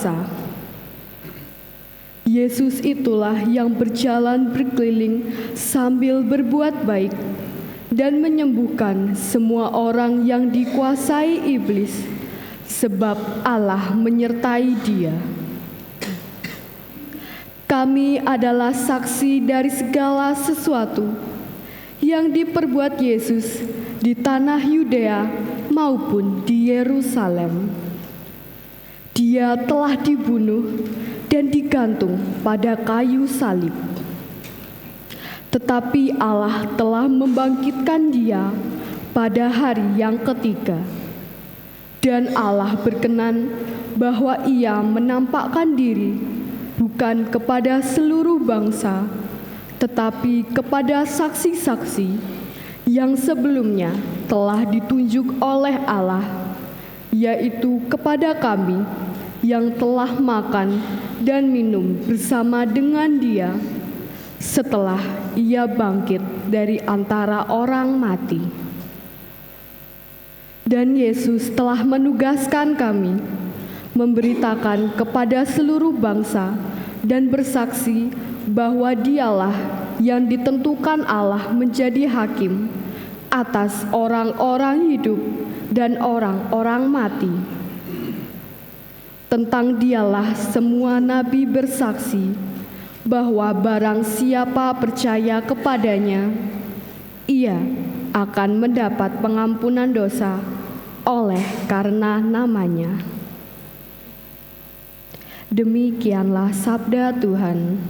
bangsa. Yesus itulah yang berjalan berkeliling sambil berbuat baik dan menyembuhkan semua orang yang dikuasai iblis, sebab Allah menyertai dia. Kami adalah saksi dari segala sesuatu yang diperbuat Yesus di tanah Yudea maupun di Yerusalem. Dia telah dibunuh dan digantung pada kayu salib. Tetapi Allah telah membangkitkan dia pada hari yang ketiga. Dan Allah berkenan bahwa ia menampakkan diri bukan kepada seluruh bangsa, tetapi kepada saksi-saksi yang sebelumnya telah ditunjuk oleh Allah, yaitu kepada kami yang telah makan dan minum bersama dengan dia setelah ia bangkit dari antara orang mati. Dan Yesus telah menugaskan kami memberitakan kepada seluruh bangsa dan bersaksi bahwa dialah yang ditentukan Allah menjadi hakim atas orang-orang hidup dan orang-orang mati. Tentang dialah semua nabi bersaksi bahwa barang siapa percaya kepadanya, ia akan mendapat pengampunan dosa oleh karena namanya. Demikianlah sabda Tuhan.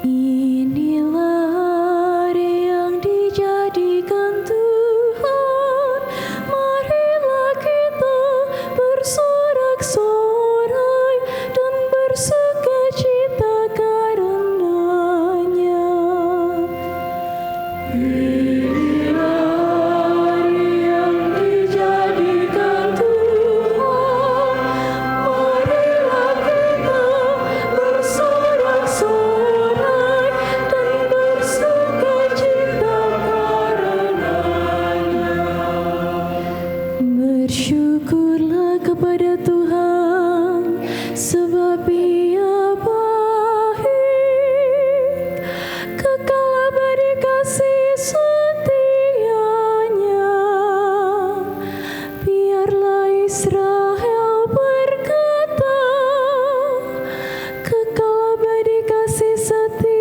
Inilah hari yang dijadikan Tuhan, marilah kita bersorak-sorai dan bersukacita karenanya. Inilah hari yang dijadikan Tuhan, marilah kita bersorak-sorai. Bersyukurlah kepada Tuhan, sebab Ia baik, kekal abadi kasih setianya. Biarlah Israel berkata, kekal abadi kasih setianya.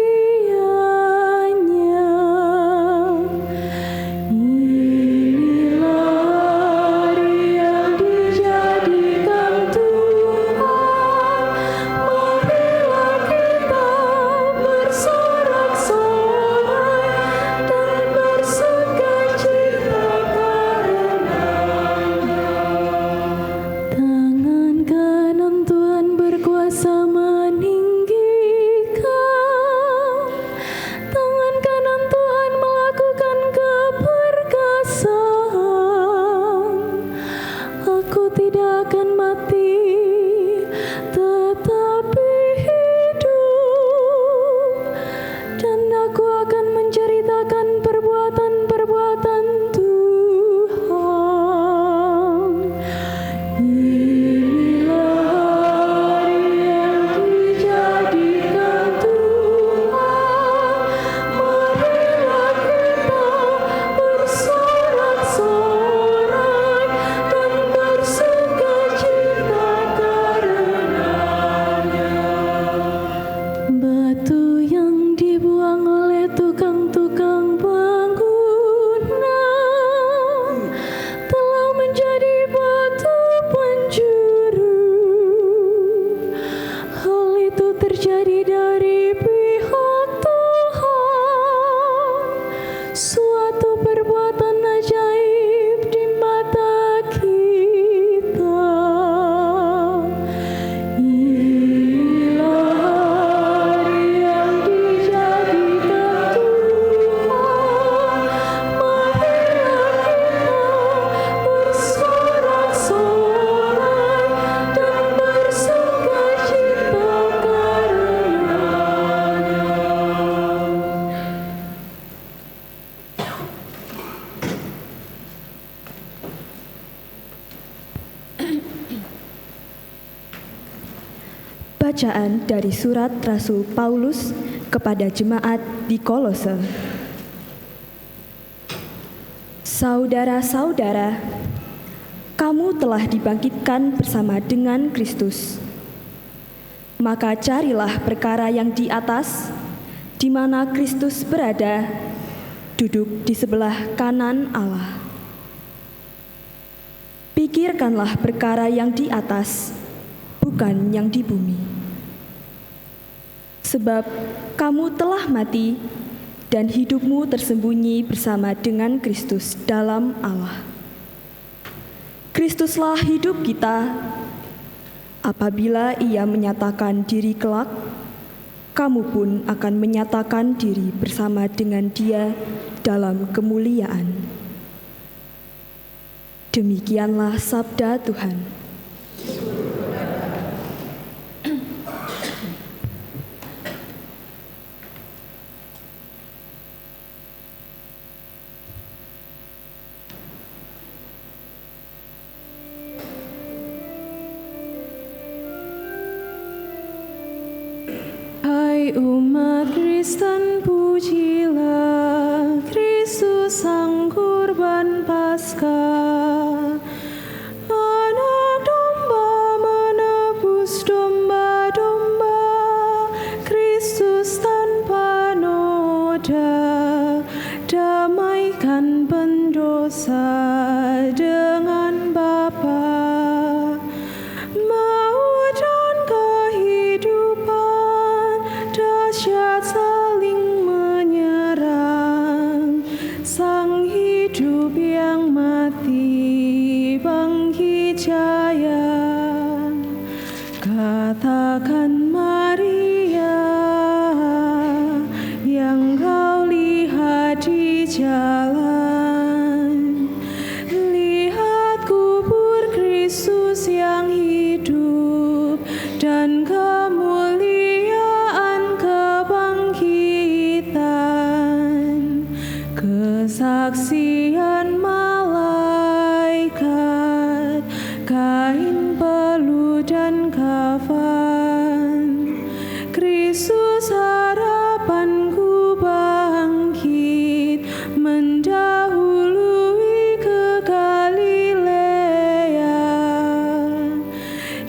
Bacaan dari surat Rasul Paulus kepada jemaat di Kolose. Saudara-saudara, kamu telah dibangkitkan bersama dengan Kristus. Maka carilah perkara yang di atas, di mana Kristus berada, duduk di sebelah kanan Allah. Pikirkanlah perkara yang di atas, bukan yang di bumi. Sebab kamu telah mati, dan hidupmu tersembunyi bersama dengan Kristus dalam Allah. Kristuslah hidup kita. Apabila Ia menyatakan diri kelak, kamu pun akan menyatakan diri bersama dengan Dia dalam kemuliaan. Demikianlah sabda Tuhan. Hai umat Kristen, pujilah Kristus Sang Kurban Paskah. Anak domba menebus domba-domba, Kristus tanpa noda, damaikan pendosa dengan Bapa. Saling menyerang, Sang hidup yang mati bangkit jaya. Katakan Maria yang kau lihat di jalan, lihat kubur Kristus yang hidup dan kesaksian malaikat, kain peluh dan kafan. Kristus harapanku bangkit, mendahului ke Galilea.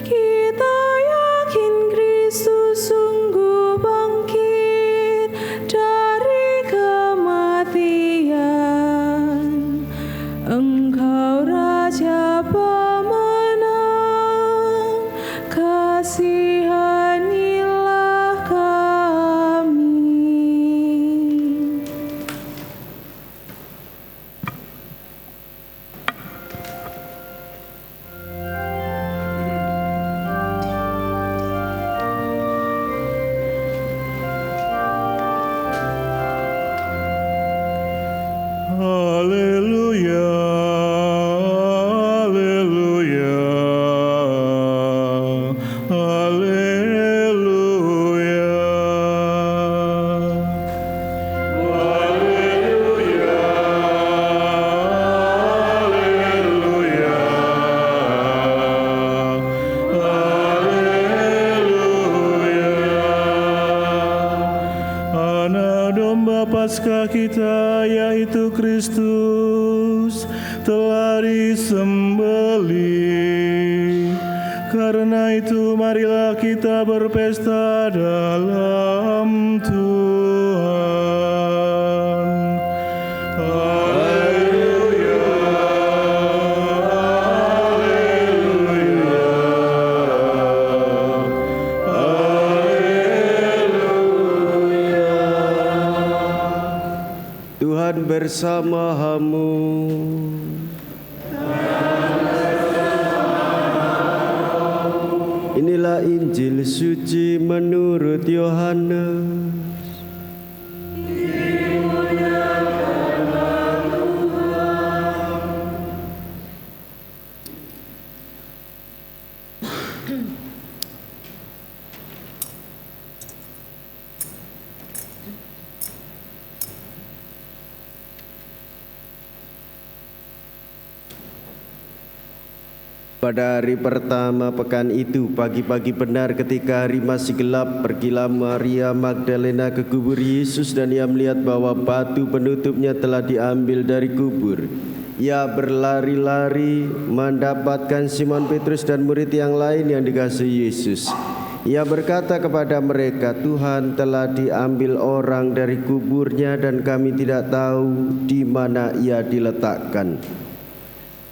Kita yakin Kristus sungguh bangkit dari kematian. Engkau Raja pemenang, kasihanilah kami. Haleluya, haleluya, haleluya. Haleluya, haleluya, haleluya. Anak domba Paskah kita, yaitu Kristus, telah disembelih. Karena itu marilah kita berpesta dalam Tuhan. Haleluya, haleluya, haleluya. Tuhan bersamamu. Inilah Injil suci menurut Yohanes. Pada hari pertama pekan itu, pagi-pagi benar ketika hari masih gelap, pergilah Maria Magdalena ke kubur Yesus dan ia melihat bahwa batu penutupnya telah diambil dari kubur. Ia berlari-lari mendapatkan Simon Petrus dan murid yang lain yang dikasihi Yesus. Ia berkata kepada mereka, "Tuhan telah diambil orang dari kuburnya dan kami tidak tahu di mana ia diletakkan."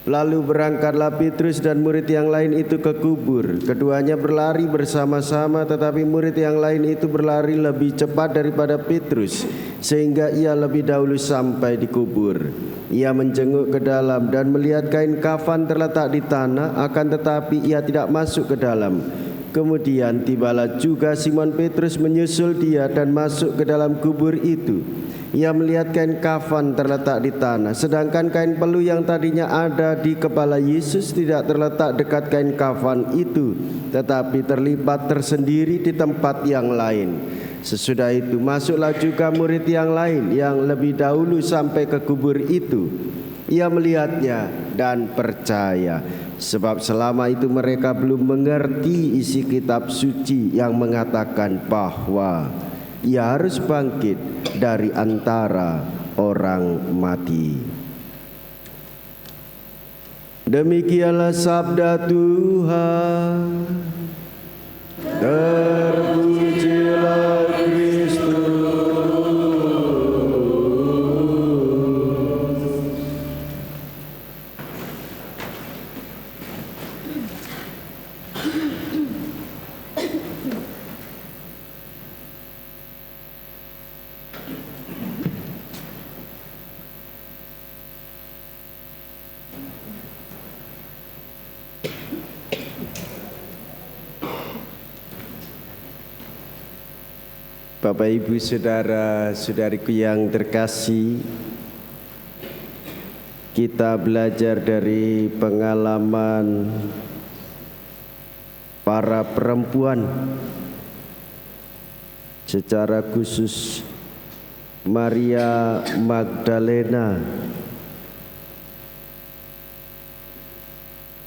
Lalu berangkatlah Petrus dan murid yang lain itu ke kubur. Keduanya berlari bersama-sama, tetapi murid yang lain itu berlari lebih cepat daripada Petrus, sehingga ia lebih dahulu sampai di kubur. Ia menjenguk ke dalam dan melihat kain kafan terletak di tanah, akan tetapi ia tidak masuk ke dalam. Kemudian tibalah juga Simon Petrus menyusul dia dan masuk ke dalam kubur itu. Ia melihat kain kafan terletak di tanah, sedangkan kain pelu yang tadinya ada di kepala Yesus tidak terletak dekat kain kafan itu, tetapi terlipat tersendiri di tempat yang lain. Sesudah itu masuklah juga murid yang lain yang lebih dahulu sampai ke kubur itu. Ia melihatnya dan percaya, sebab selama itu mereka belum mengerti isi kitab suci yang mengatakan bahwa ia harus bangkit dari antara orang mati. Demikianlah sabda Tuhan. Terpujilah Kristus. Bapak, Ibu, Saudara-saudariku yang terkasih, kita belajar dari pengalaman para perempuan, secara khusus Maria Magdalena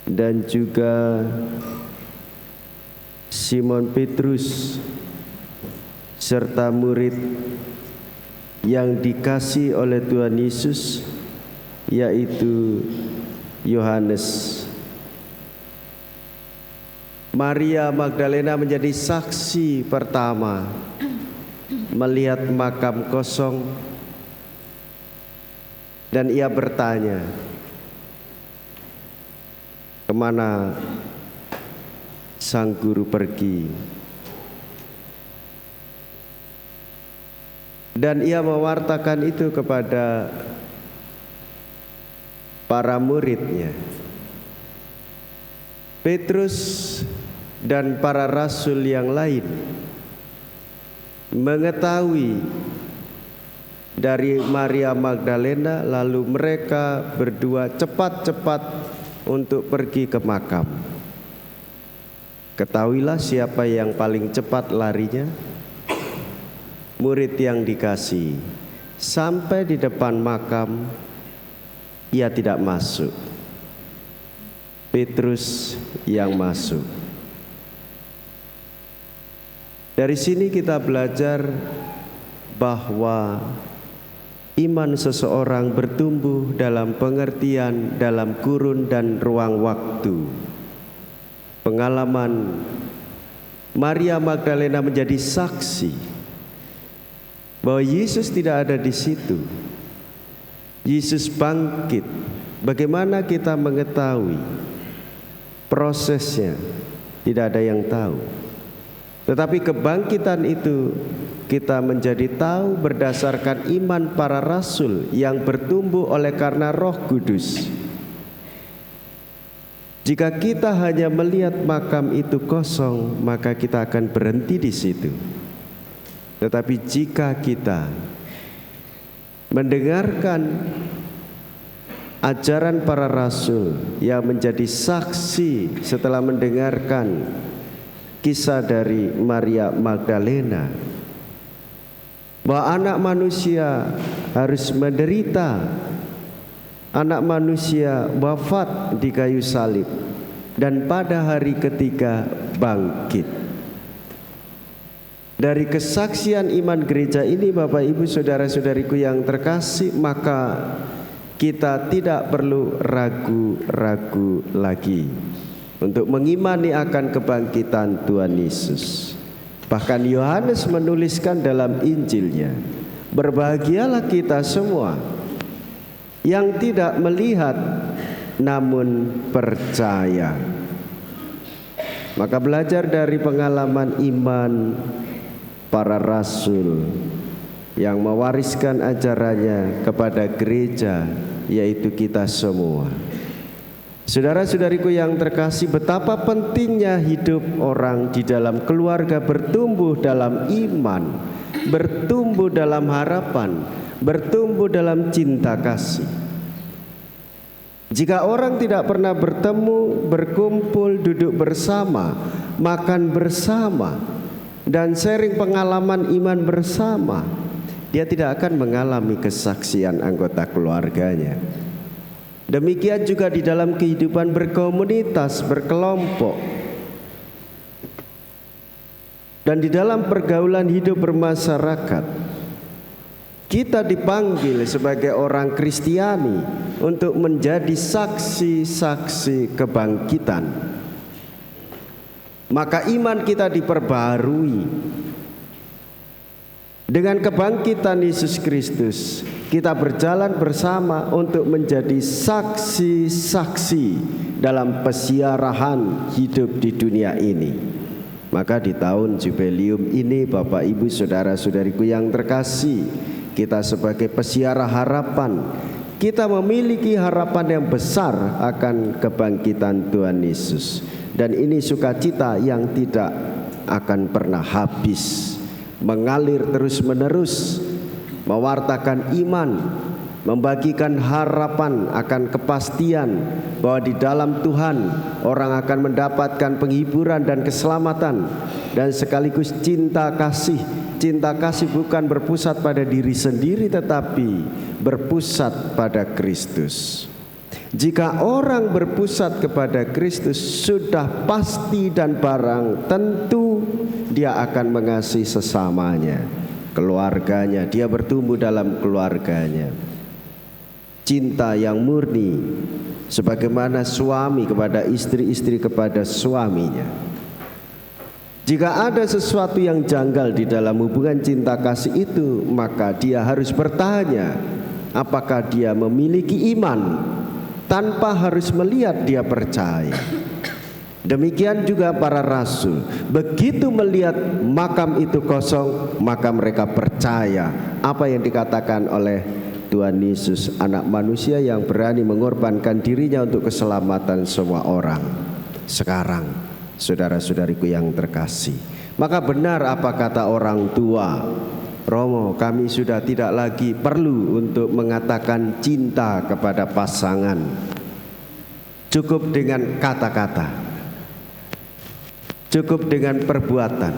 dan juga Simon Petrus serta murid yang dikasih oleh Tuhan Yesus, yaitu Yohanes. Maria Magdalena menjadi saksi pertama melihat makam kosong, dan ia bertanya, "Kemana sang guru pergi?" Dan ia mewartakan itu kepada para muridnya. Petrus dan para rasul yang lain mengetahui dari Maria Magdalena, lalu mereka berdua cepat-cepat untuk pergi ke makam. Ketahuilah siapa yang paling cepat larinya? Murid yang dikasih. Sampai di depan makam, ia tidak masuk. Petrus yang masuk. Dari sini kita belajar bahwa iman seseorang bertumbuh dalam pengertian, dalam kurun dan ruang waktu. Pengalaman Maria Magdalena menjadi saksi bahwa Yesus tidak ada di situ. Yesus bangkit. Bagaimana kita mengetahui prosesnya? Tidak ada yang tahu. Tetapi kebangkitan itu kita menjadi tahu berdasarkan iman para rasul yang bertumbuh oleh karena Roh Kudus. Jika kita hanya melihat makam itu kosong, maka kita akan berhenti di situ. Tetapi jika kita mendengarkan ajaran para rasul yang menjadi saksi setelah mendengarkan kisah dari Maria Magdalena, bahwa anak manusia harus menderita, anak manusia wafat di kayu salib, dan pada hari ketiga bangkit. Dari kesaksian iman gereja ini, Bapak Ibu saudara-saudariku yang terkasih, maka kita tidak perlu ragu-ragu lagi untuk mengimani akan kebangkitan Tuhan Yesus. Bahkan Yohanes menuliskan dalam Injilnya, berbahagialah kita semua yang tidak melihat namun percaya. Maka belajar dari pengalaman iman para rasul yang mewariskan ajarannya kepada gereja, yaitu kita semua. Saudara-saudariku yang terkasih, betapa pentingnya hidup orang di dalam keluarga bertumbuh dalam iman, bertumbuh dalam harapan, bertumbuh dalam cinta kasih. Jika orang tidak pernah bertemu, berkumpul, duduk bersama, makan bersama, dan sharing pengalaman iman bersama, dia tidak akan mengalami kesaksian anggota keluarganya. Demikian juga di dalam kehidupan berkomunitas, berkelompok, dan di dalam pergaulan hidup bermasyarakat. Kita dipanggil sebagai orang Kristiani untuk menjadi saksi-saksi kebangkitan. Maka iman kita diperbarui dengan kebangkitan Yesus Kristus. Kita berjalan bersama untuk menjadi saksi-saksi dalam pesiarahan hidup di dunia ini. Maka di tahun jubileum ini, Bapak Ibu saudara-saudariku yang terkasih, kita sebagai pesiara harapan, kita memiliki harapan yang besar akan kebangkitan Tuhan Yesus. Dan ini sukacita yang tidak akan pernah habis, mengalir terus-menerus, mewartakan iman, membagikan harapan akan kepastian bahwa di dalam Tuhan orang akan mendapatkan penghiburan dan keselamatan, dan sekaligus cinta kasih. Cinta kasih bukan berpusat pada diri sendiri, tetapi berpusat pada Kristus. Jika orang berpusat kepada Kristus, sudah pasti dan barang tentu dia akan mengasihi sesamanya, keluarganya, dia bertumbuh dalam keluarganya. Cinta yang murni, sebagaimana suami kepada istri, istri kepada suaminya. Jika ada sesuatu yang janggal di dalam hubungan cinta kasih itu, maka dia harus bertanya, apakah dia memiliki iman, tanpa harus melihat dia percaya. Demikian juga para rasul, begitu melihat makam itu kosong, maka mereka percaya apa yang dikatakan oleh Tuhan Yesus, anak manusia yang berani mengorbankan dirinya untuk keselamatan semua orang. Sekarang, saudara-saudariku yang terkasih, maka benar apa kata orang tua, Romo, kami sudah tidak lagi perlu untuk mengatakan cinta kepada pasangan. Cukup dengan kata-kata, cukup dengan perbuatan,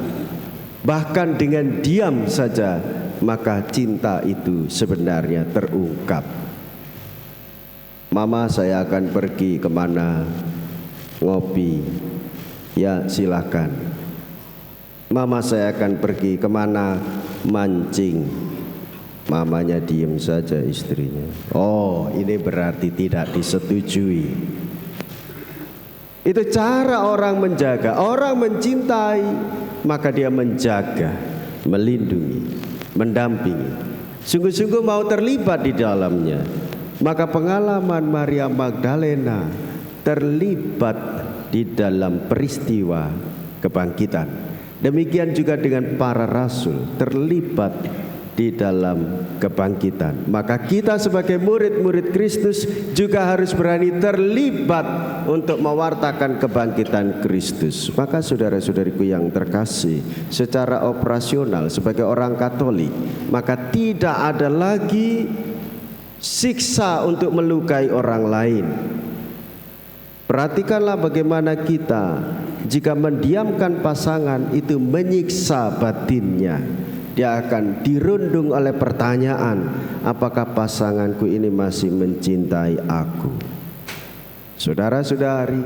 bahkan dengan diam saja, maka cinta itu sebenarnya terungkap. Mama, saya akan pergi kemana? Ngopi. Ya, silakan. Mama, saya akan pergi kemana? Mancing. Mamanya diem saja, istrinya. Oh, ini berarti tidak disetujui. Itu cara orang menjaga. Orang mencintai, maka dia menjaga, melindungi, mendampingi, sungguh-sungguh mau terlibat di dalamnya. Maka pengalaman Maria Magdalena terlibat di dalam peristiwa kebangkitan. Demikian juga dengan para rasul terlibat di dalam kebangkitan. Maka kita sebagai murid-murid Kristus juga harus berani terlibat untuk mewartakan kebangkitan Kristus. Maka saudara-saudariku yang terkasih, secara operasional sebagai orang Katolik, maka tidak ada lagi siksa untuk melukai orang lain. Perhatikanlah bagaimana kita jika mendiamkan pasangan itu menyiksa batinnya. Dia akan dirundung oleh pertanyaan, apakah pasanganku ini masih mencintai aku? Saudara-saudari,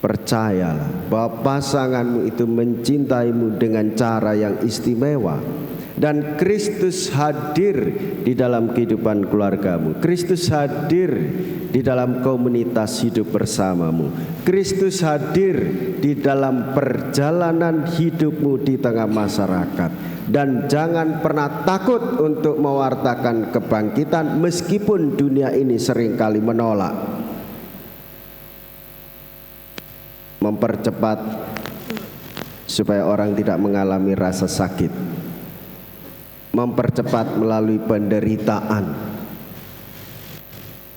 Percayalah bahwa pasanganmu itu mencintaimu dengan cara yang istimewa. Dan Kristus hadir di dalam kehidupan keluargamu. Kristus hadir di dalam komunitas hidup bersamamu. Kristus hadir di dalam perjalanan hidupmu di tengah masyarakat. Dan jangan pernah takut untuk mewartakan kebangkitan meskipun dunia ini seringkali menolak. Mempercepat supaya orang tidak mengalami rasa sakit. Mempercepat melalui penderitaan.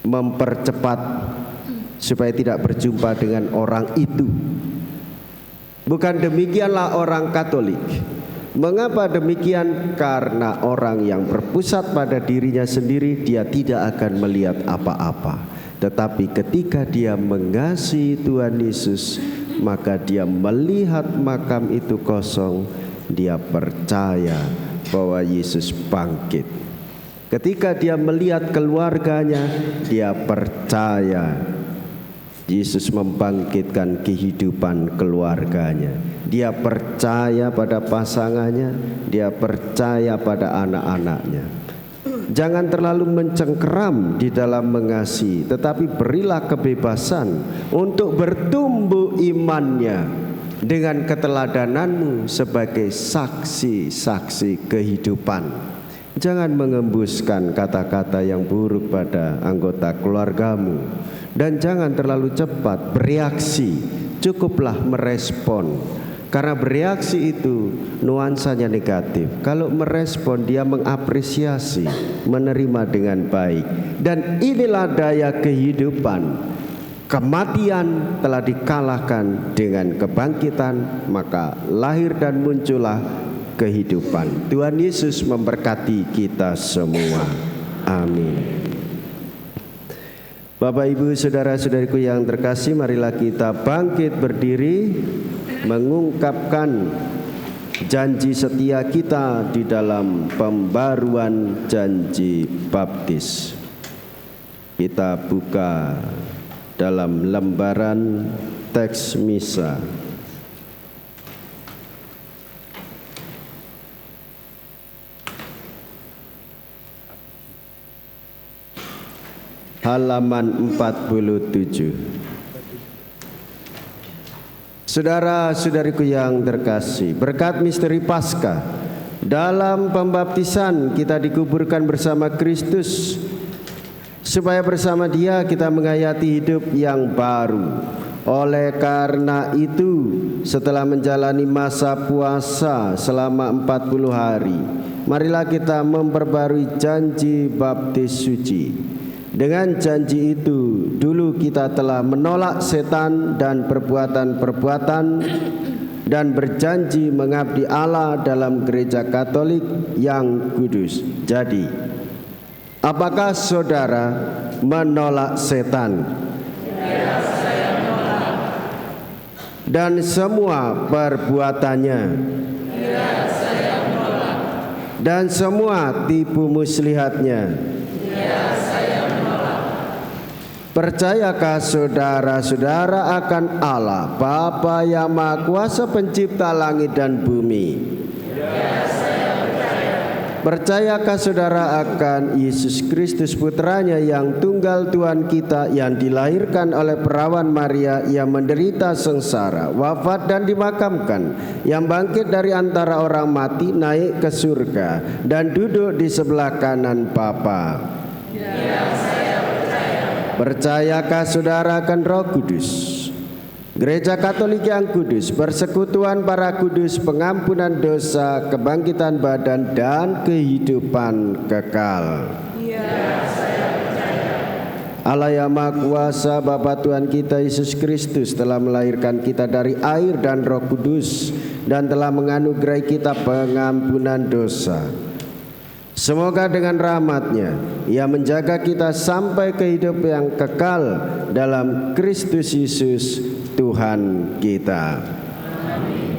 Mempercepat supaya tidak berjumpa dengan orang itu. Bukan demikianlah orang Katolik. Mengapa demikian? Karena orang yang berpusat pada dirinya sendiri, dia tidak akan melihat apa-apa. Tetapi ketika dia mengasihi Tuhan Yesus, maka dia melihat makam itu kosong. Dia percaya bahwa Yesus bangkit. Ketika dia melihat keluarganya, dia percaya Yesus membangkitkan kehidupan keluarganya. Dia percaya pada pasangannya, dia percaya pada anak-anaknya. Jangan terlalu mencengkeram di dalam mengasihi, tetapi berilah kebebasan untuk bertumbuh imannya dengan keteladananmu sebagai saksi-saksi kehidupan. Jangan mengembuskan kata-kata yang buruk pada anggota keluargamu. Dan jangan terlalu cepat bereaksi. Cukuplah merespon. Karena bereaksi itu nuansanya negatif. Kalau merespon, dia mengapresiasi, menerima dengan baik. Dan inilah daya kehidupan. Kematian telah dikalahkan dengan kebangkitan, maka lahir dan muncullah kehidupan. Tuhan Yesus memberkati kita semua. Amin. Bapak, Ibu, saudara-saudariku yang terkasih, marilah kita bangkit berdiri mengungkapkan janji setia kita di dalam pembaruan janji baptis. Kita buka dalam lembaran teks misa. Halaman 47. Saudara-saudariku yang terkasih, berkat misteri Paskah, dalam pembaptisan kita dikuburkan bersama Kristus, supaya bersama Dia kita menghayati hidup yang baru. Oleh karena itu, setelah menjalani masa puasa selama 40 hari, marilah kita memperbarui janji baptis suci. Dengan janji itu, dulu kita telah menolak setan dan perbuatan-perbuatan dan berjanji mengabdi Allah dalam gereja Katolik yang kudus. Jadi, apakah saudara menolak setan? Ya, saya menolak. Dan semua perbuatannya? Ya, saya menolak. Dan semua tipu muslihatnya? Ya, saya menolak. Percayakah saudara-saudara akan Allah, Bapa yang Maha Kuasa, pencipta langit dan bumi? Ya, saya percaya. Percayakah saudara akan Yesus Kristus, putranya yang tunggal Tuhan kita, yang dilahirkan oleh perawan Maria, yang menderita sengsara, wafat dan dimakamkan, yang bangkit dari antara orang mati, naik ke surga, dan duduk di sebelah kanan Bapa? Ya, saya. Percayakah saudara akan Roh Kudus, Gereja Katolik yang kudus, persekutuan para kudus, pengampunan dosa, kebangkitan badan, dan kehidupan kekal? Ya, saya percaya. Allah yang Maha Kuasa, Bapa Tuhan kita Yesus Kristus telah melahirkan kita dari air dan Roh Kudus dan telah menganugerahi kita pengampunan dosa. Semoga dengan rahmat-Nya Ia menjaga kita sampai ke hidup yang kekal dalam Kristus Yesus Tuhan kita. Amin.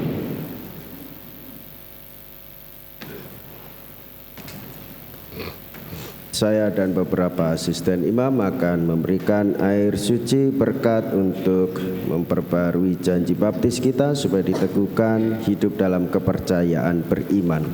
Saya dan beberapa asisten imam akan memberikan air suci berkat untuk memperbarui janji baptis kita supaya diteguhkan hidup dalam kepercayaan beriman.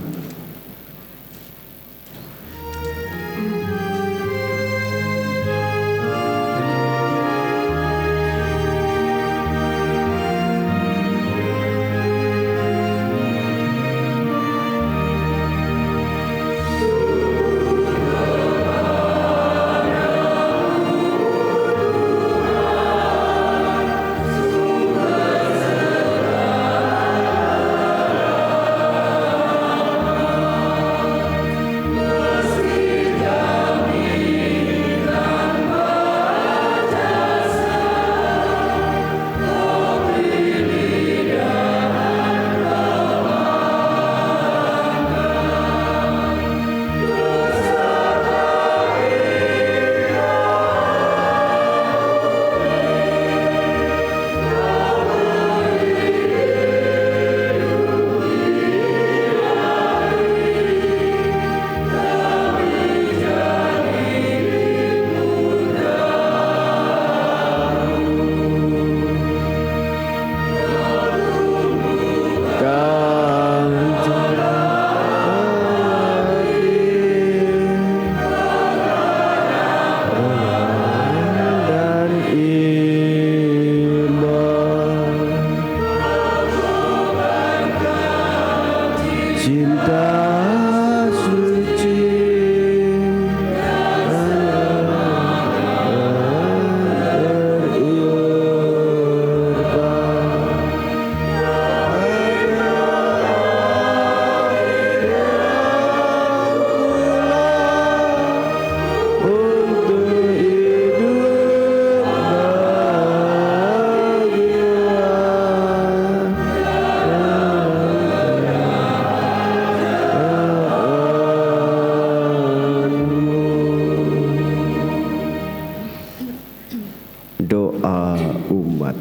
Doa umat.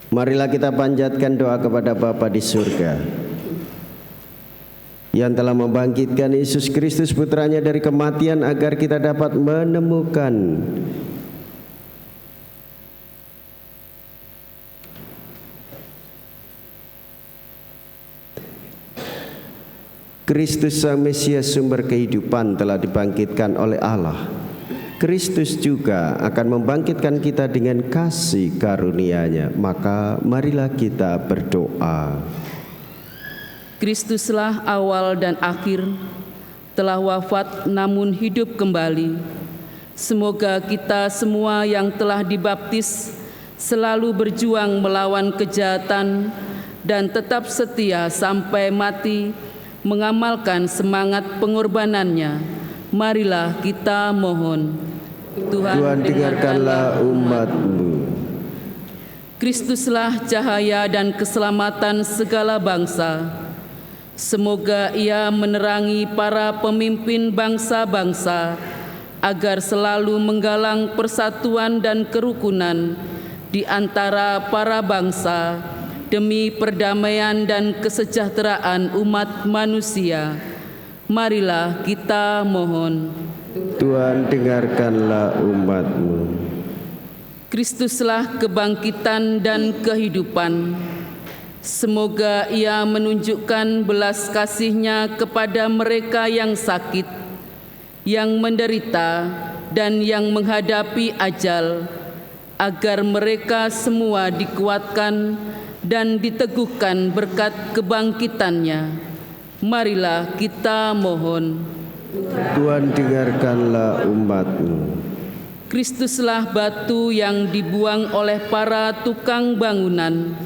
Marilah kita panjatkan doa kepada Bapa di surga yang telah membangkitkan Yesus Kristus putranya dari kematian agar kita dapat menemukan Kristus Sang Mesias sumber kehidupan telah dibangkitkan oleh Allah. Kristus juga akan membangkitkan kita dengan kasih karunia-Nya. Maka marilah kita berdoa. Kristuslah awal dan akhir, telah wafat namun hidup kembali. Semoga kita semua yang telah dibaptis selalu berjuang melawan kejahatan dan tetap setia sampai mati, mengamalkan semangat pengorbanannya. Marilah kita mohon. Tuhan dengarkanlah umat-Mu. Kristuslah cahaya dan keselamatan segala bangsa. Semoga Ia menerangi para pemimpin bangsa-bangsa agar selalu menggalang persatuan dan kerukunan di antara para bangsa demi perdamaian dan kesejahteraan umat manusia. Marilah kita mohon. Tuhan dengarkanlah umat-Mu. Kristuslah kebangkitan dan kehidupan. Semoga Ia menunjukkan belas kasih-Nya kepada mereka yang sakit, yang menderita, dan yang menghadapi ajal, agar mereka semua dikuatkan dan diteguhkan berkat kebangkitan-Nya. Marilah kita mohon. Tuhan dengarkanlah umat-Mu. Kristuslah batu yang dibuang oleh para tukang bangunan,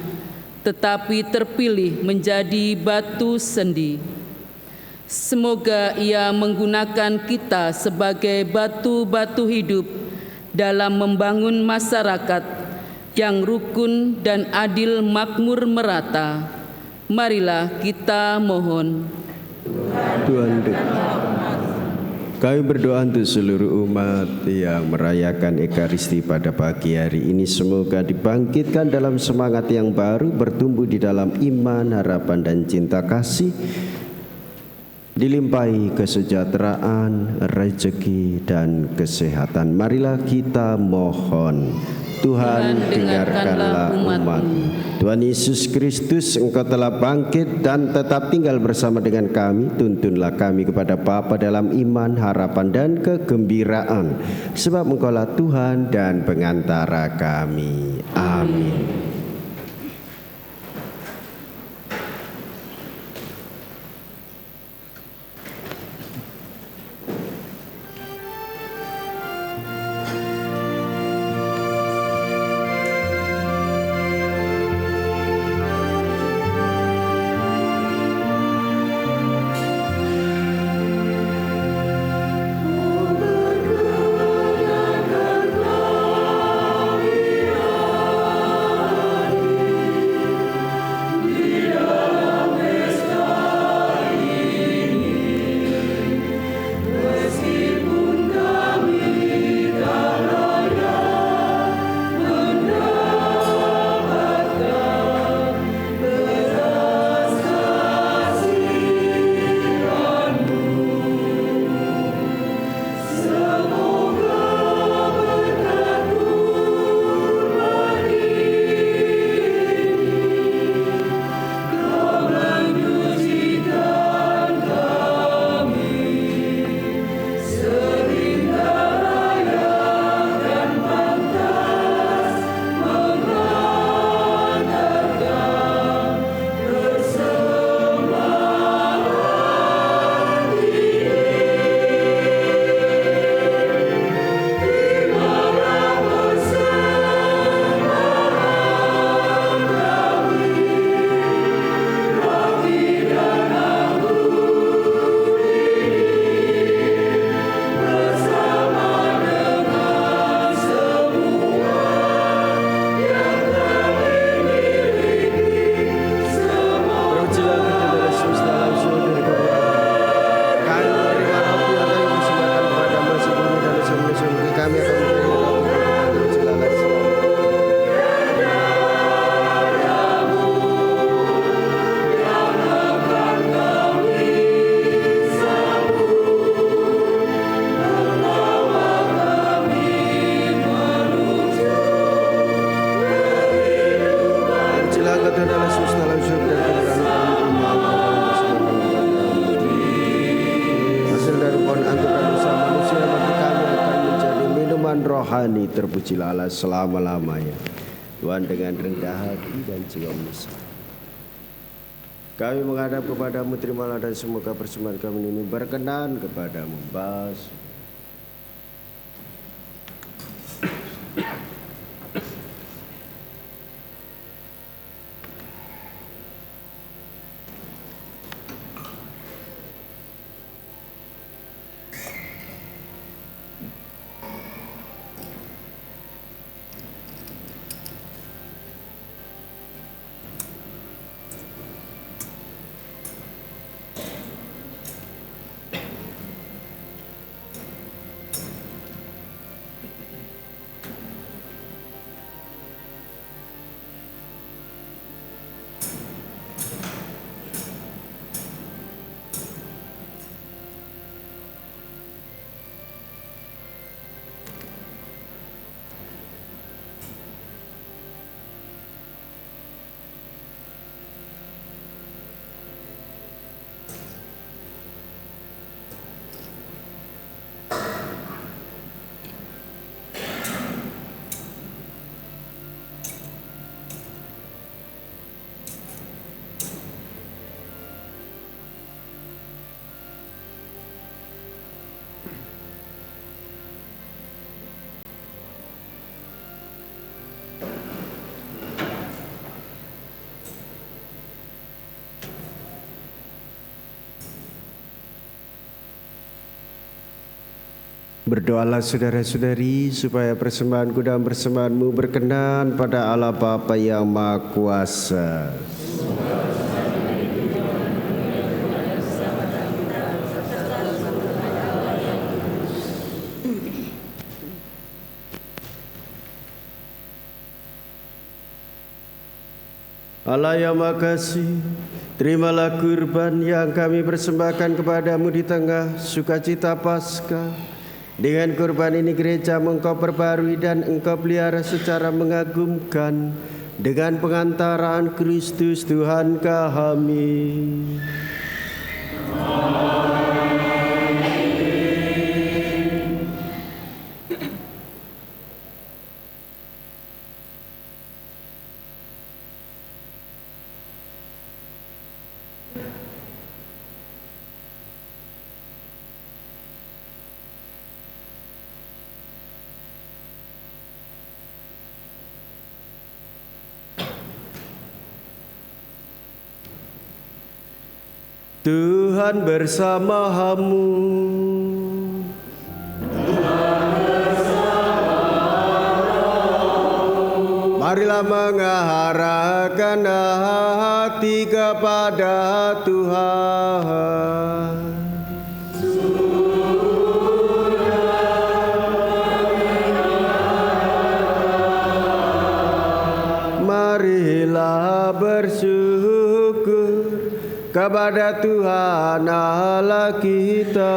tetapi terpilih menjadi batu sendi. Semoga Ia menggunakan kita sebagai batu-batu hidup dalam membangun masyarakat yang rukun dan adil, makmur, merata. Marilah kita mohon. Tuhan Kami berdoa untuk seluruh umat yang merayakan Ekaristi pada pagi hari ini. Semoga dibangkitkan dalam semangat yang baru, bertumbuh di dalam iman, harapan, dan cinta kasih, dilimpahi kesejahteraan, rezeki, dan kesehatan. Marilah kita mohon. Tuhan, dengarkanlah umat-Mu. Tuhan Yesus Kristus, Engkau telah bangkit dan tetap tinggal bersama dengan kami. Tuntunlah kami kepada Bapa dalam iman, harapan, dan kegembiraan. Sebab Engkaulah Tuhan dan pengantara kami. Amin. Rohani, terpujilah Allah selama-lamanya. Tuhan dengan rendah hati dan jiwa menyesal, kami menghadap kepadamu, terimalah dan semoga persembahan kami ini berkenan kepadamu. Bas. Berdoalah saudara-saudari supaya persembahanku dan persembahanmu berkenan pada Allah Bapa yang Maha Kuasa. Allah yang Maha Kasih, terimalah kurban yang kami persembahkan kepadamu di tengah sukacita Paskah. Dengan kurban ini gereja-Mu Engkau perbarui dan Engkau pelihara secara mengagumkan dengan pengantaraan Kristus Tuhan kami. Tuhan bersama-Mu. Marilah mengarahkan hati kepada Tuhan. Marilah bersyukur kepada Tuhan Allah kita.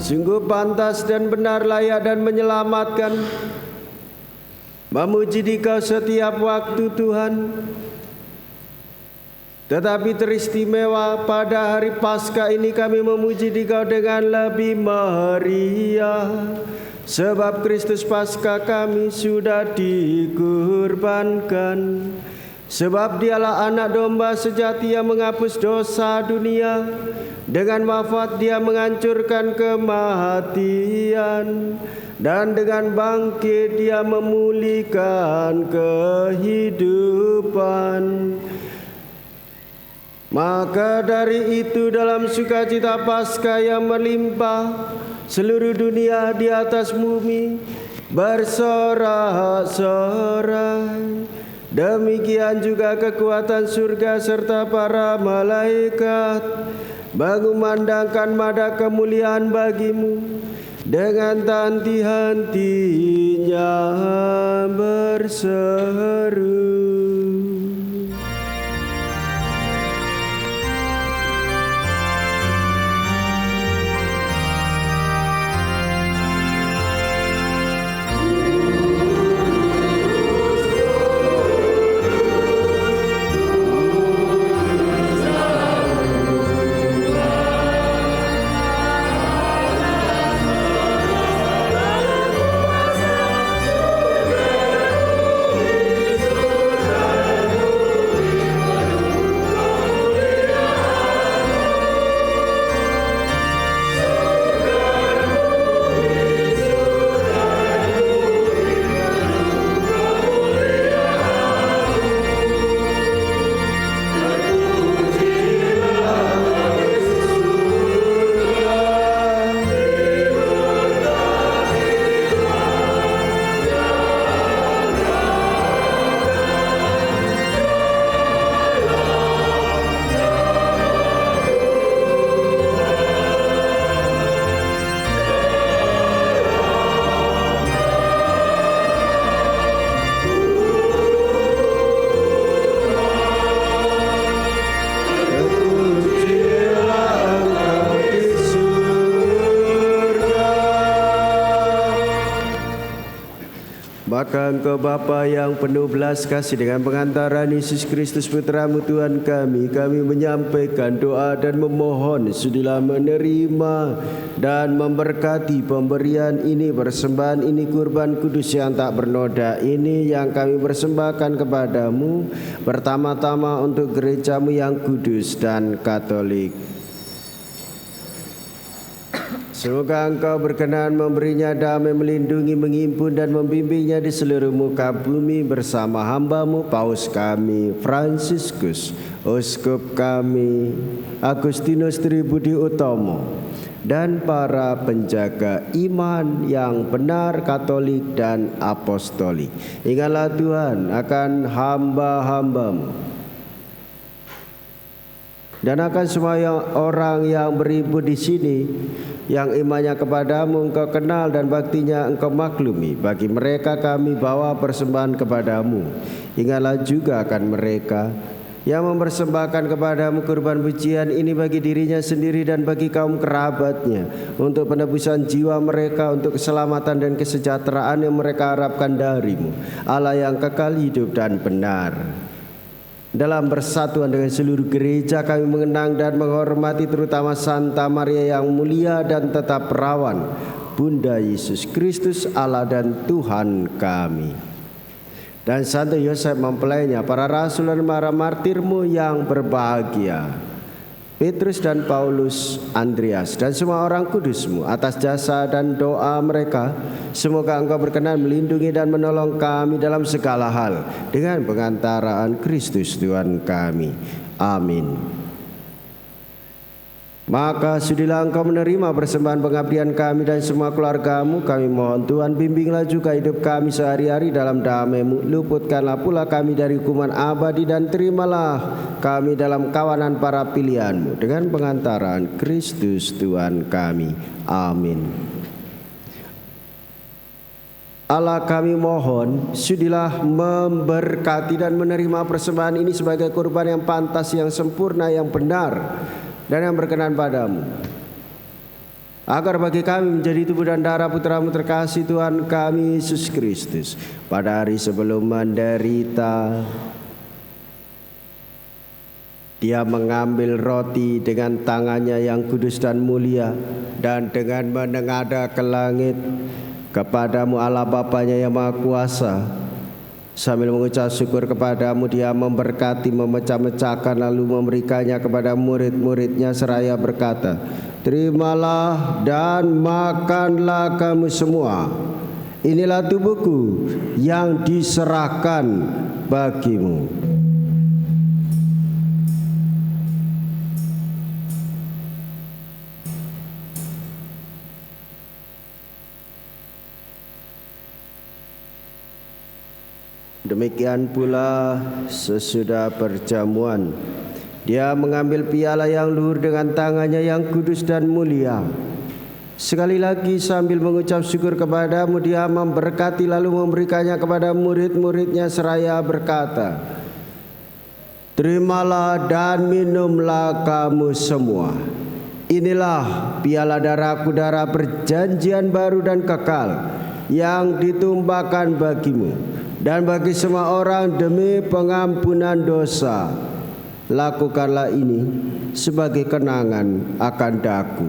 Sungguh pantas dan benar, layak dan menyelamatkan, memuji Dikau setiap waktu Tuhan. Tetapi teristimewa pada hari Paskah ini kami memuji Dikau dengan lebih meriah, sebab Kristus Paskah kami sudah dikurbankan. Sebab Dialah anak domba sejati yang menghapus dosa dunia. Dengan wafat Dia menghancurkan kematian, dan dengan bangkit Dia memulihkan kehidupan. Maka dari itu dalam sukacita Paskah yang melimpah, seluruh dunia di atas bumi bersorak-sorai. Demikian juga kekuatan surga serta para malaikat mengumandangkan mada kemuliaan bagi-Mu, dengan tak henti-hentinya berseru. Maka Engkau Bapa yang penuh belas kasih, dengan pengantaran Yesus Kristus Putra-Mu Tuhan kami menyampaikan doa dan memohon sudilah menerima dan memberkati pemberian ini, persembahan ini, kurban kudus yang tak bernoda ini yang kami persembahkan kepadamu, pertama-tama untuk gereja-Mu yang kudus dan Katolik. Semoga Engkau berkenan memberinya damai, melindungi, menghimpun dan membimbingnya di seluruh muka bumi bersama hamba-Mu Paus kami Fransiskus, Uskup kami Agustinus Tribudi Utomo, dan para penjaga iman yang benar, Katolik dan Apostolik. Ingatlah Tuhan akan hamba-hamba-Mu Dan akan semua orang yang beribu di sini, yang imannya kepadamu engkau kenal dan baktinya engkau maklumi, bagi mereka kami bawa persembahan kepadamu. Ingatlah juga akan mereka yang mempersembahkan kepadamu kurban pujian ini bagi dirinya sendiri dan bagi kaum kerabatnya, untuk penebusan jiwa mereka, untuk keselamatan dan kesejahteraan yang mereka harapkan darimu, Allah yang kekal hidup dan benar. Dalam persatuan dengan seluruh gereja kami mengenang dan menghormati terutama Santa Maria yang mulia dan tetap perawan, Bunda Yesus Kristus Allah dan Tuhan kami. Dan Santo Yosef mempelainya, para rasul dan para martirmu yang berbahagia, Petrus dan Paulus, Andreas dan semua orang kudusmu, atas jasa dan doa mereka, semoga engkau berkenan melindungi dan menolong kami dalam segala hal dengan pengantaraan Kristus Tuhan kami. Amin. Maka sudilah engkau menerima persembahan pengabdian kami dan semua keluargamu. Kami mohon Tuhan, bimbinglah juga hidup kami sehari-hari dalam damai-Mu. Luputkanlah pula kami dari hukuman abadi dan terimalah kami dalam kawanan para pilihan-Mu dengan pengantaraan Kristus Tuhan kami. Amin. Allah kami mohon, sudilah memberkati dan menerima persembahan ini sebagai kurban yang pantas, yang sempurna, yang benar dan yang berkenan padamu, agar bagi kami menjadi tubuh dan darah Putra-Mu terkasih Tuhan kami Yesus Kristus. Pada hari sebelum menderita, Dia mengambil roti dengan tangannya yang kudus dan mulia, dan dengan menengadah ke langit kepadamu Allah Bapanya yang Maha Kuasa, sambil mengucap syukur kepadamu, Dia memberkati, memecah-mecahkan, lalu memberikannya kepada murid-muridnya seraya berkata, terimalah dan makanlah kamu semua. Inilah tubuhku yang diserahkan bagimu. Demikian pula sesudah perjamuan, Dia mengambil piala yang luhur dengan tangannya yang kudus dan mulia. Sekali lagi sambil mengucap syukur kepadamu, Dia memberkati lalu memberikannya kepada murid-muridnya seraya berkata, terimalah dan minumlah kamu semua. Inilah piala darahku, darah perjanjian baru dan kekal, yang ditumpahkan bagimu dan bagi semua orang demi pengampunan dosa. Lakukanlah ini sebagai kenangan akan daku.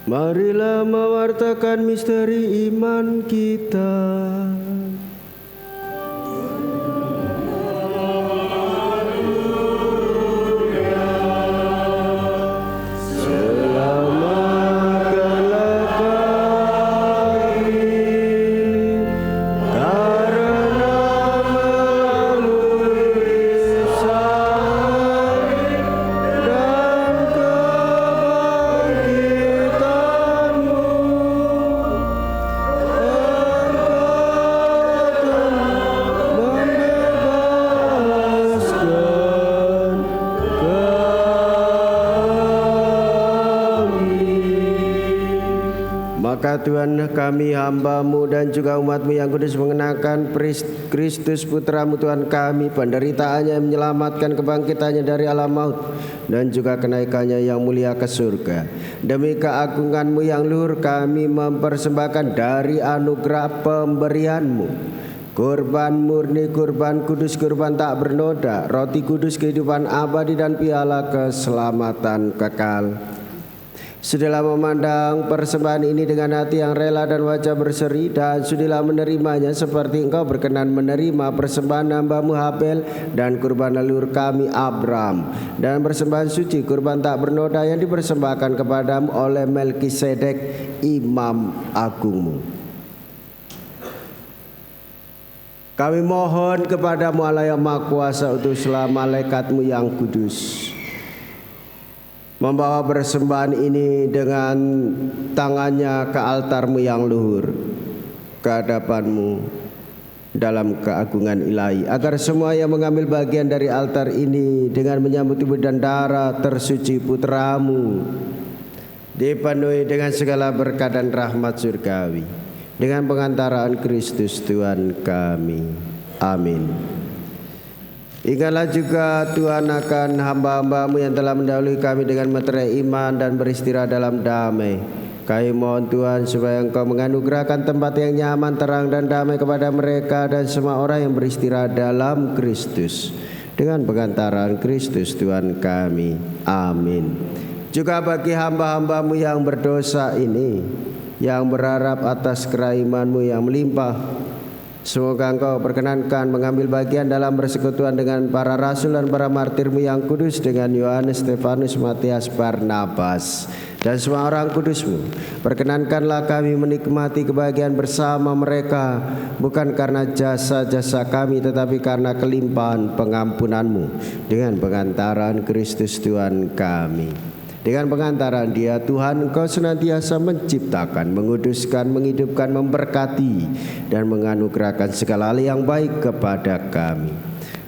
Marilah mewartakan misteri iman kita. Maka Tuhan kami hamba-Mu dan juga umat-Mu yang kudus mengenakan Kristus Putra-Mu Tuhan kami, penderitaannya yang menyelamatkan kebangkitannya dari alam maut dan juga kenaikannya yang mulia ke surga. Demi keagungan-Mu yang luhur kami mempersembahkan dari anugerah pemberian-Mu kurban murni, kurban kudus, kurban tak bernoda, roti kudus kehidupan abadi dan piala keselamatan kekal. Sudilah memandang persembahan ini dengan hati yang rela dan wajah berseri, dan sudilah menerimanya seperti Engkau berkenan menerima persembahan hamba-Mu Habel dan kurban leluhur kami Abraham, dan persembahan suci kurban tak bernoda yang dipersembahkan kepadamu oleh Melkisedek Imam Agung-Mu. Kami mohon kepadamu Allah yang Maha Kuasa, utuslah malaikatmu yang kudus, membawa persembahan ini dengan tangannya ke altarmu yang luhur, ke hadapanmu dalam keagungan ilahi, agar semua yang mengambil bagian dari altar ini dengan menyambut tubuh dan darah tersuci putramu dipenuhi dengan segala berkat dan rahmat surgawi dengan pengantaraan Kristus Tuhan kami. Amin. Ingatlah juga Tuhan akan hamba-hambamu yang telah mendahului kami dengan meterai iman dan beristirahat dalam damai. Kami mohon Tuhan supaya Engkau menganugerahkan tempat yang nyaman, terang dan damai kepada mereka dan semua orang yang beristirahat dalam Kristus dengan pengantaran Kristus Tuhan kami. Amin. Juga bagi hamba-hambamu yang berdosa ini, yang berharap atas kerahiman-Mu yang melimpah, semoga Engkau perkenankan mengambil bagian dalam persekutuan dengan para rasul dan para martir-Mu yang kudus, dengan Yohanes, Stefanus, Matias, Barnabas, dan semua orang kudus-Mu. Perkenankanlah kami menikmati kebahagiaan bersama mereka, bukan karena jasa-jasa kami, tetapi karena kelimpahan pengampunan-Mu, dengan pengantaran Kristus Tuhan kami. Dengan pengantaran Dia, Tuhan, Engkau senantiasa menciptakan, menguduskan, menghidupkan, memberkati, dan menganugerahkan segala hal yang baik kepada kami.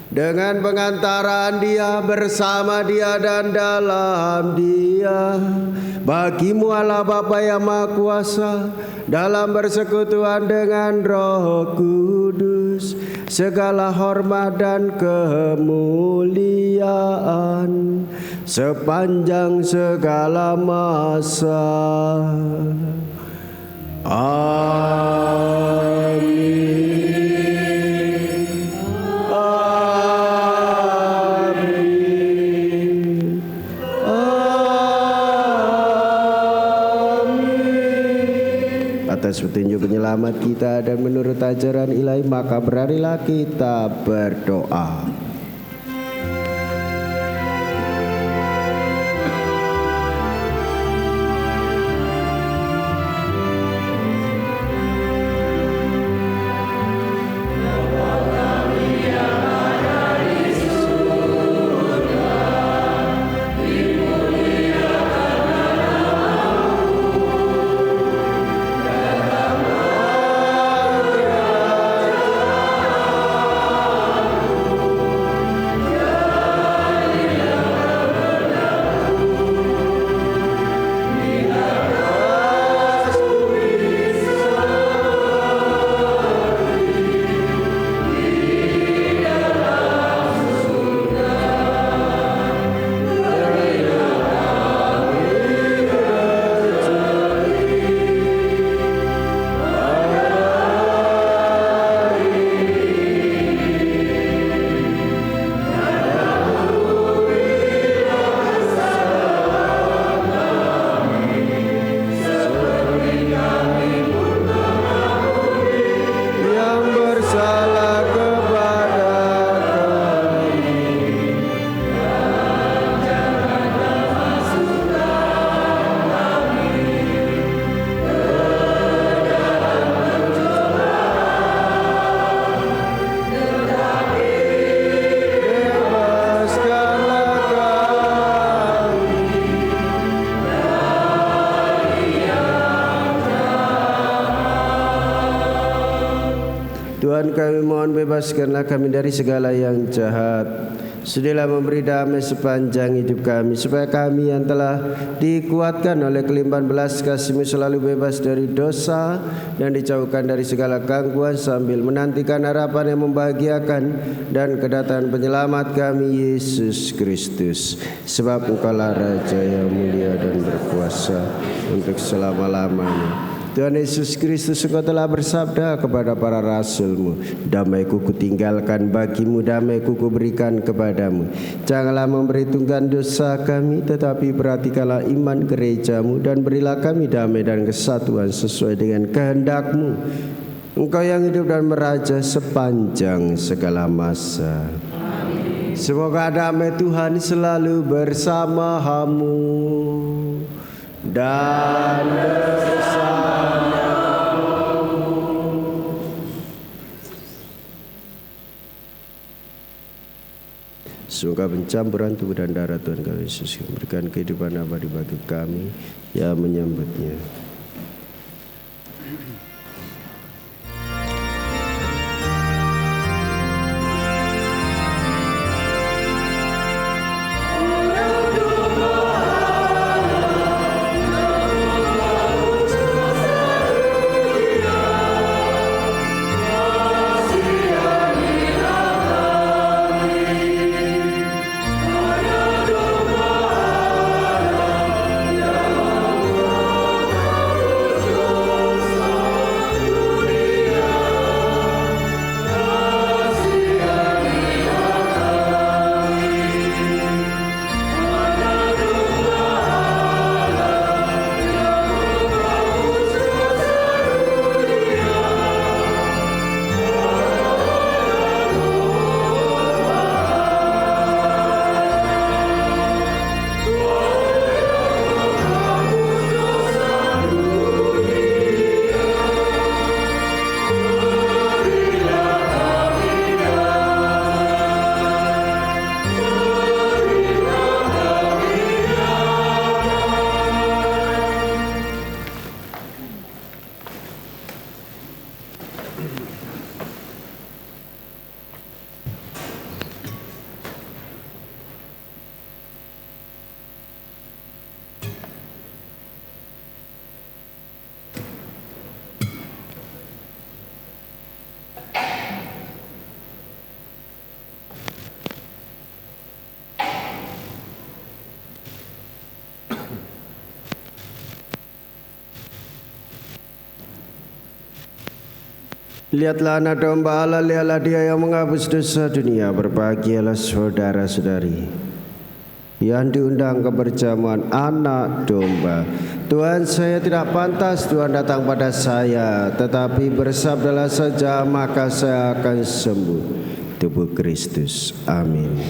Dengan pengantaran Dia, bersama Dia, dan dalam Dia, bagimu Allah Bapa yang Maha Kuasa, dalam persekutuan dengan Roh Kudus, segala hormat dan kemuliaan sepanjang segala masa. Amin. Atas petunjuk penyelamat kita dan menurut ajaran ilahi, maka beranilah kita berdoa. Tuhan, kami mohon bebaskanlah kami dari segala yang jahat. Sudilah memberi damai sepanjang hidup kami, supaya kami yang telah dikuatkan oleh kelimpahan belas kasih-Mu selalu bebas dari dosa dan dijauhkan dari segala gangguan, sambil menantikan harapan yang membahagiakan dan kedatangan penyelamat kami, Yesus Kristus. Sebab Engkaulah Raja yang mulia dan berkuasa untuk selama-lamanya. Tuhan Yesus Kristus, Engkau telah bersabda kepada para rasul-Mu, damai-Ku kutinggalkan bagimu, damai-Ku kuberikan kepadamu. Janganlah memperhitungkan dosa kami, tetapi perhatikanlah iman gereja-Mu, dan berilah kami damai dan kesatuan sesuai dengan kehendak-Mu. Engkau yang hidup dan meraja sepanjang segala masa. Amin. Semoga damai Tuhan selalu bersama-Mu dan bersama. Semoga pencampuran tubuh dan darah Tuhan kami Yesus memberikan kehidupan abadi bagi kami yang menyambutnya. Lihatlah anak domba Allah, lihatlah dia yang menghapus dosa dunia. Berbahagialah saudara-saudari yang diundang ke perjamuan anak domba. Tuhan, saya tidak pantas Tuhan datang pada saya, tetapi bersabdalah saja maka saya akan sembuh. Tubuh Kristus. Amin.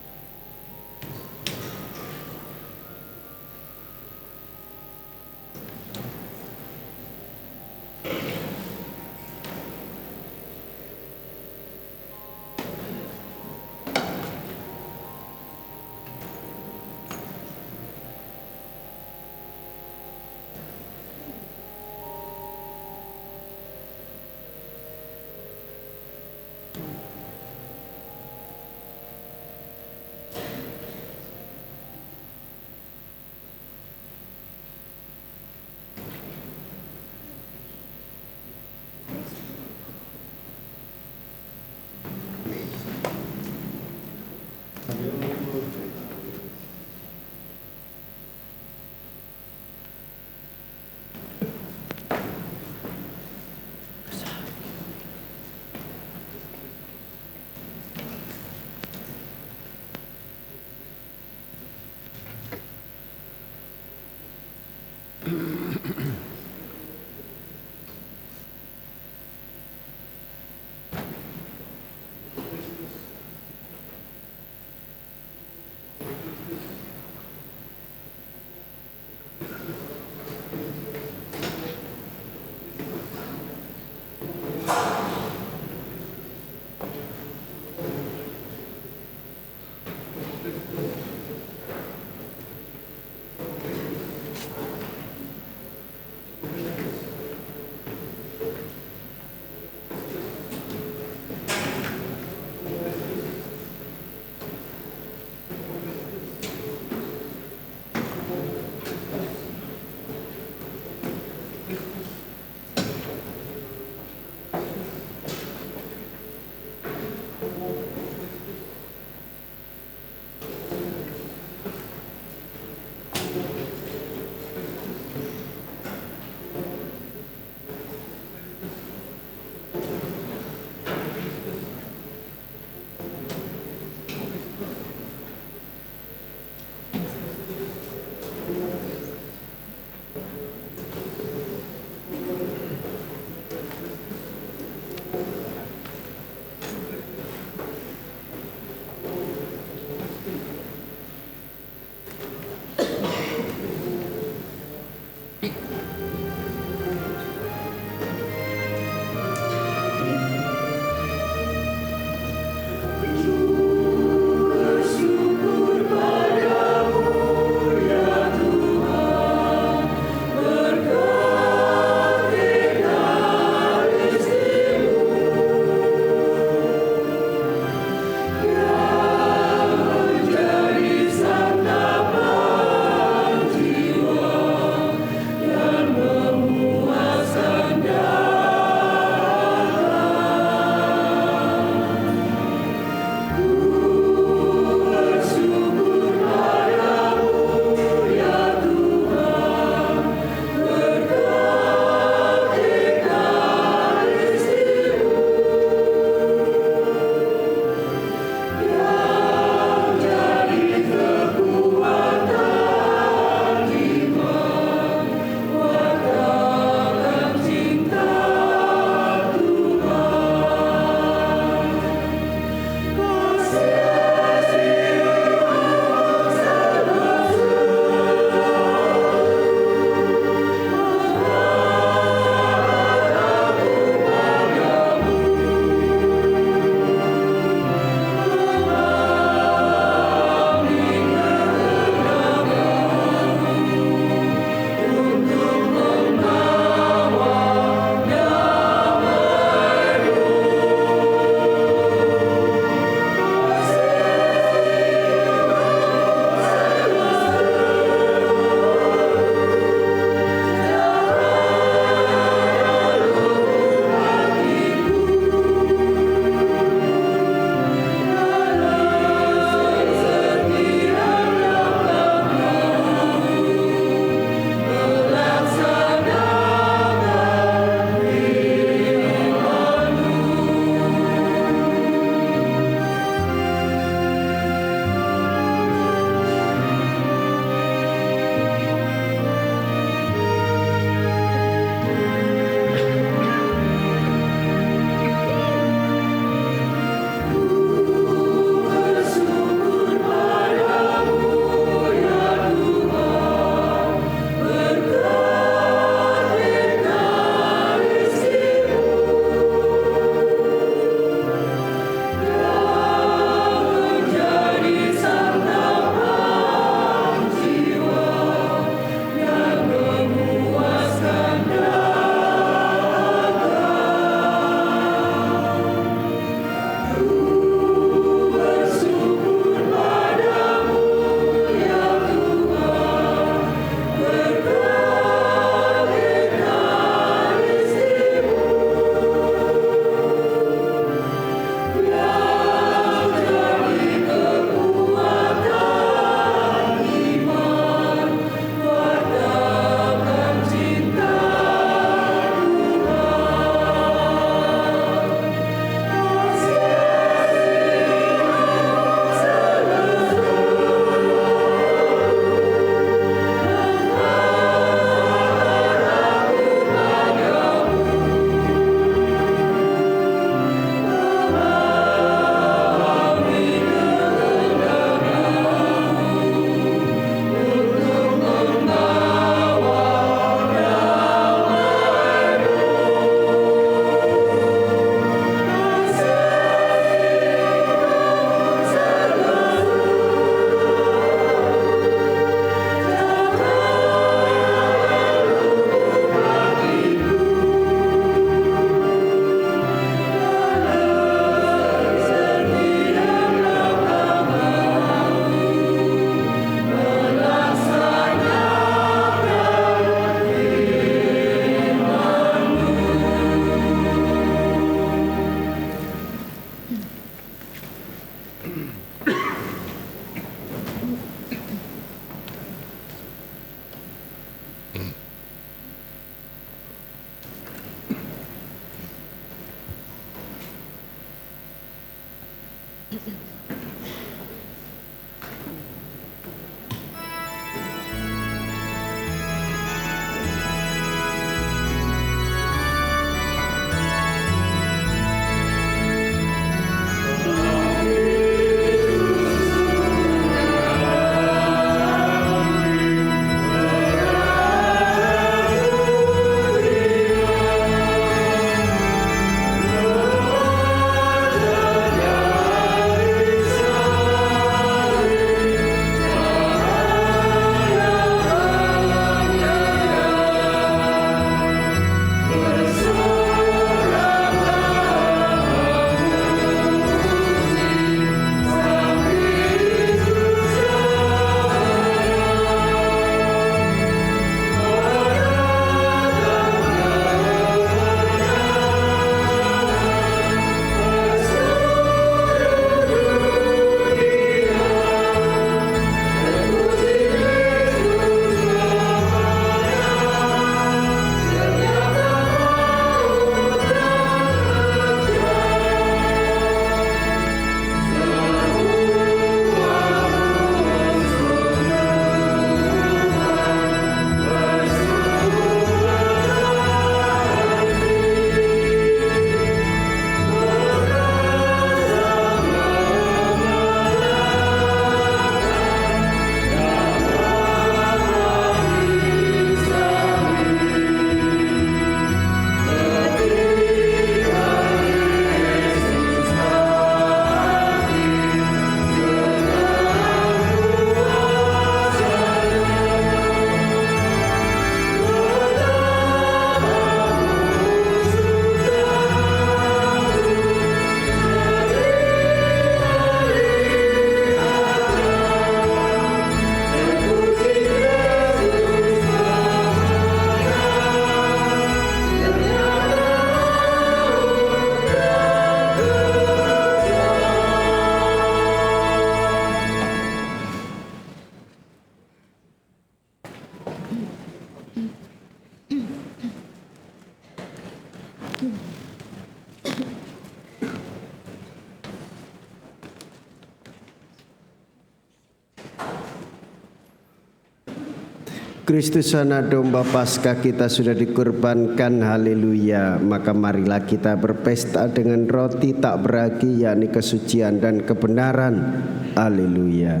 Kristus anak domba Paskah kita sudah dikurbankan, haleluya. Maka marilah kita berpesta dengan roti tak beragi, yakni kesucian dan kebenaran, haleluya.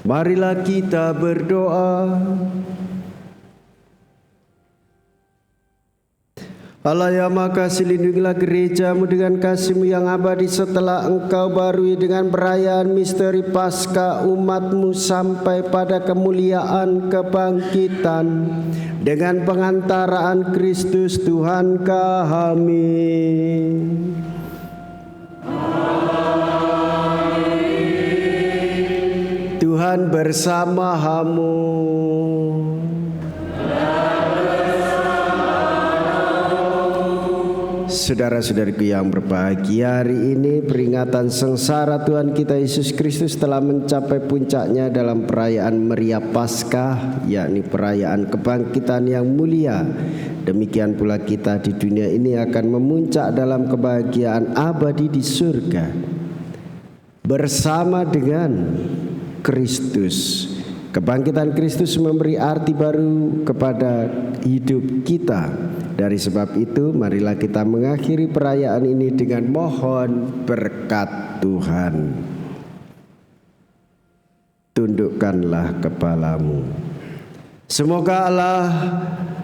Marilah kita berdoa. Allah yang Maha Kasih, lindungilah gereja-Mu dengan kasih-Mu yang abadi setelah Engkau barui dengan perayaan misteri Paskah umat-Mu sampai pada kemuliaan kebangkitan dengan pengantaraan Kristus Tuhan kami. Tuhan bersama-Mu. Saudara-saudariku yang berbahagia, hari ini peringatan sengsara Tuhan kita Yesus Kristus telah mencapai puncaknya dalam perayaan meriah Paskah, yakni perayaan kebangkitan yang mulia. Demikian pula kita di dunia ini akan memuncak dalam kebahagiaan abadi di surga bersama dengan Kristus. Kebangkitan Kristus memberi arti baru kepada hidup kita. Dari sebab itu, marilah kita mengakhiri perayaan ini dengan mohon berkat Tuhan. Tundukkanlah kepalamu.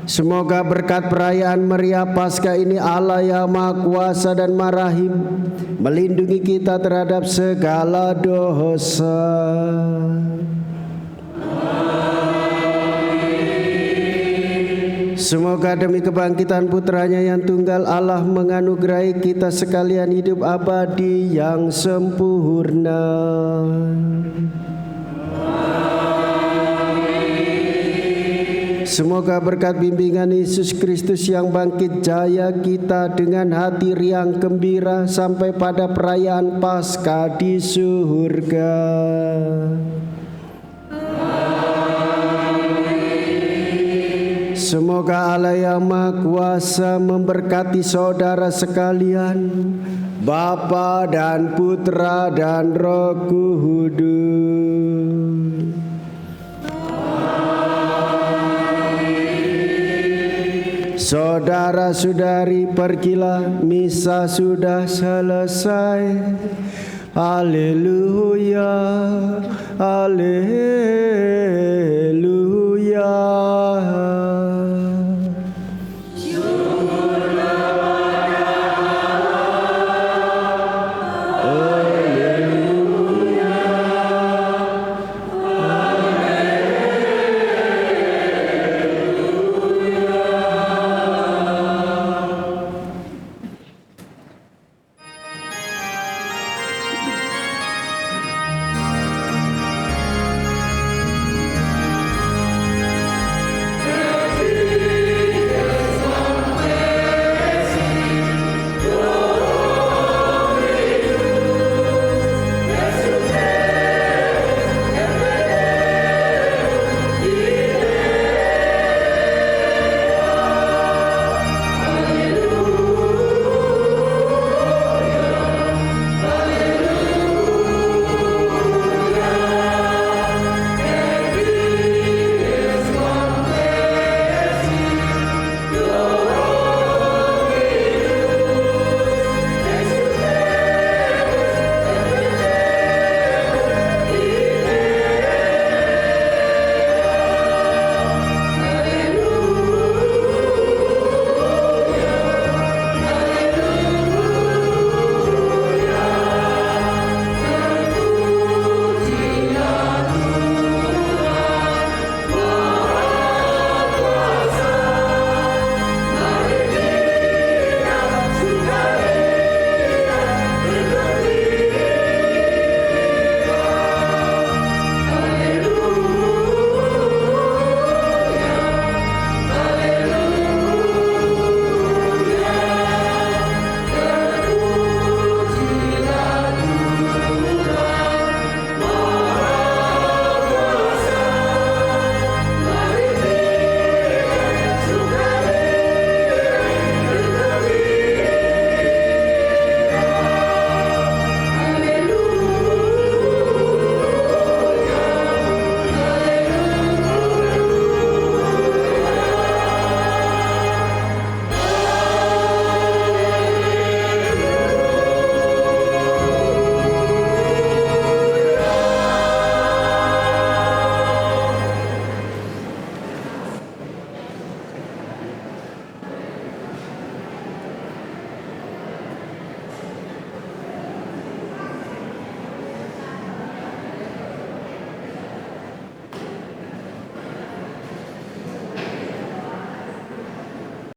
Semoga berkat perayaan meriah Paskah ini Allah yang Maha Kuasa dan Maha Rahim melindungi kita terhadap segala dosa. Semoga demi kebangkitan putranya yang tunggal Allah menganugerahi kita sekalian hidup abadi yang sempurna. Semoga berkat bimbingan Yesus Kristus yang bangkit jaya kita dengan hati riang gembira sampai pada perayaan Paskah di surga. Semoga Allah yang Maha Kuasa memberkati saudara sekalian, Bapa dan Putra dan Roh Kudus. Saudara-saudari, pergilah, misa sudah selesai. Haleluya, haleluya.